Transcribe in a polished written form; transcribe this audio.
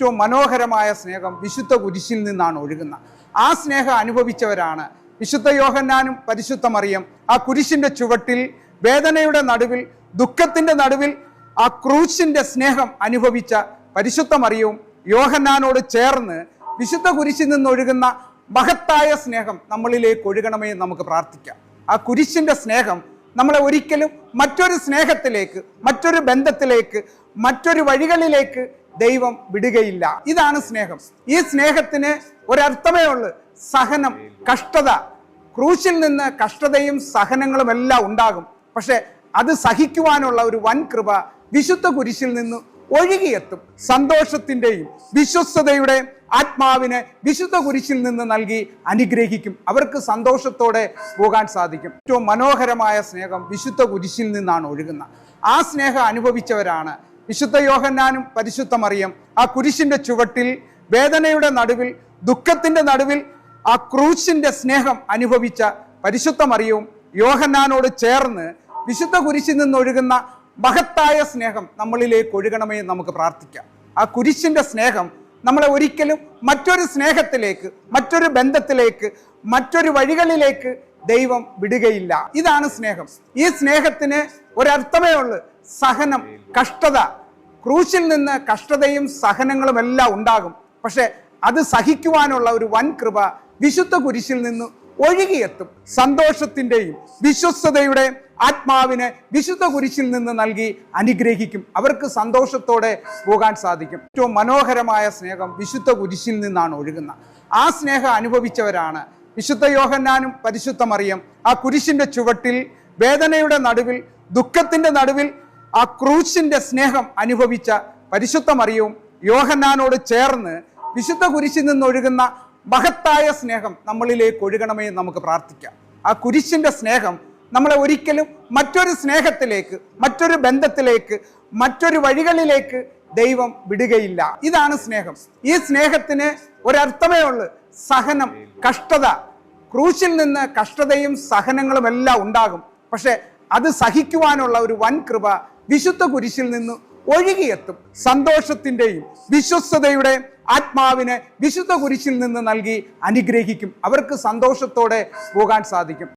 ഏറ്റവും മനോഹരമായ സ്നേഹം വിശുദ്ധ കുരിശിൽ നിന്നാണ് ഒഴുകുന്നത്. ആ സ്നേഹം അനുഭവിച്ചവരാണ് വിശുദ്ധ യോഹന്നാനും പരിശുദ്ധ മറിയം. ആ കുരിശിന്റെ ചുവട്ടിൽ, വേദനയുടെ നടുവിൽ, ദുഃഖത്തിന്റെ നടുവിൽ ആ ക്രൂശിന്റെ സ്നേഹം അനുഭവിച്ച പരിശുദ്ധ മറിയവും യോഹന്നാനോട് ചേർന്ന് വിശുദ്ധ കുരിശിൽ നിന്നൊഴുകുന്ന മഹത്തായ സ്നേഹം നമ്മളിലേക്ക് ഒഴുകണമേ എന്ന് നമുക്ക് പ്രാർത്ഥിക്കാം. ആ കുരിശിന്റെ സ്നേഹം നമ്മളെ ഒരിക്കലും മറ്റൊരു സ്നേഹത്തിലേക്ക്, മറ്റൊരു ബന്ധത്തിലേക്ക്, മറ്റൊരു വഴികളിലേക്ക് ദൈവം വിടുകയില്ല. ഇതാണ് സ്നേഹം. ഈ സ്നേഹത്തിന് ഒരർത്ഥമേ ഉള്ളൂ: സഹനം, കഷ്ടത. ക്രൂശിൽ നിന്ന് കഷ്ടതയും സഹനങ്ങളും എല്ലാം ഉണ്ടാകും. പക്ഷെ അത് സഹിക്കുവാനുള്ള ഒരു വൻ കൃപ വിശുദ്ധ കുരിശിൽ നിന്ന് ഒഴുകിയെത്തും. സന്തോഷത്തിന്റെയും വിശ്വസ്തതയുടെയും ആത്മാവിനെ വിശുദ്ധ കുരിശിൽ നിന്ന് നൽകി അനുഗ്രഹിക്കും. അവർക്ക് സന്തോഷത്തോടെ പോകാൻ സാധിക്കും. ഏറ്റവും മനോഹരമായ സ്നേഹം വിശുദ്ധ കുരിശിൽ നിന്നാണ് ഒഴുകുന്നത്. ആ സ്നേഹം അനുഭവിച്ചവരാണ് വിശുദ്ധ യോഹന്നാനും പരിശുദ്ധ മറിയം. ആ കുരിശിന്റെ ചുവട്ടിൽ, വേദനയുടെ നടുവിൽ, ദുഃഖത്തിന്റെ നടുവിൽ ആ ക്രൂശിന്റെ സ്നേഹം അനുഭവിച്ച പരിശുദ്ധ മറിയവും യോഹന്നാനോട് ചേർന്ന് വിശുദ്ധ കുരിശിൽ നിന്നൊഴുകുന്ന മഹത്തായ സ്നേഹം നമ്മളിലേക്ക് ഒഴുകണമേ എന്ന് നമുക്ക് പ്രാർത്ഥിക്കാം. ആ കുരിശിന്റെ സ്നേഹം നമ്മളെ ഒരിക്കലും മറ്റൊരു സ്നേഹത്തിലേക്ക്, മറ്റൊരു ബന്ധത്തിലേക്ക്, മറ്റൊരു വഴികളിലേക്ക് ദൈവം വിടുകയില്ല. ഇതാണ് സ്നേഹം. ഈ സ്നേഹത്തിന് ഒരർത്ഥമേ ഉള്ളൂ: സഹനം, കഷ്ടത. ക്രൂശിൽ നിന്ന് കഷ്ടതയും സഹനങ്ങളും എല്ലാം ഉണ്ടാകും. പക്ഷെ അത് സഹിക്കുവാനുള്ള ഒരു വൻ കൃപ വിശുദ്ധ കുരിശിൽ നിന്ന് ഒഴുകിയെത്തും. സന്തോഷത്തിന്റെയും വിശ്വസ്തതയുടെയും ആത്മാവിനെ വിശുദ്ധ കുരിശിൽ നിന്ന് നൽകി അനുഗ്രഹിക്കും. അവർക്ക് സന്തോഷത്തോടെ പോകാൻ സാധിക്കും. ഏറ്റവും മനോഹരമായ സ്നേഹം വിശുദ്ധ കുരിശിൽ നിന്നാണ് ഒഴുകുന്നത്. ആ സ്നേഹം അനുഭവിച്ചവരാണ് വിശുദ്ധ യോഹന്നാനും പരിശുദ്ധ മറിയം. ആ കുരിശിന്റെ ചുവട്ടിൽ, വേദനയുടെ നടുവിൽ, ദുഃഖത്തിന്റെ നടുവിൽ ആ ക്രൂശിന്റെ സ്നേഹം അനുഭവിച്ച പരിശുദ്ധ മറിയവും യോഹന്നാനോട് ചേർന്ന് വിശുദ്ധ കുരിശിൽ നിന്നൊഴുകുന്ന മഹത്തായ സ്നേഹം നമ്മളിലേക്ക് ഒഴുകണമേ എന്ന് നമുക്ക് പ്രാർത്ഥിക്കാം. ആ കുരിശിന്റെ സ്നേഹം നമ്മളെ ഒരിക്കലും മറ്റൊരു സ്നേഹത്തിലേക്ക്, മറ്റൊരു ബന്ധത്തിലേക്ക്, മറ്റൊരു വഴികളിലേക്ക് ദൈവം വിടുകയില്ല. ഇതാണ് സ്നേഹം. ഈ സ്നേഹത്തിന് ഒരർത്ഥമേ ഉള്ളൂ: സഹനം, കഷ്ടത. ക്രൂശിൽ നിന്ന് കഷ്ടതയും സഹനങ്ങളും എല്ലാം ഉണ്ടാകും. പക്ഷെ അത് സഹിക്കുവാനുള്ള ഒരു വൻ കൃപ വിശുദ്ധ കുരിശിൽ നിന്ന് ഒഴുകിയെത്തും. സന്തോഷത്തിന്റെയും വിശ്വസ്തതയുടെയും ആത്മാവിനെ വിശുദ്ധ കുരിശിൽ നിന്ന് നൽകി അനുഗ്രഹിക്കും. അവർക്ക് സന്തോഷത്തോടെ പോകാൻ സാധിക്കും.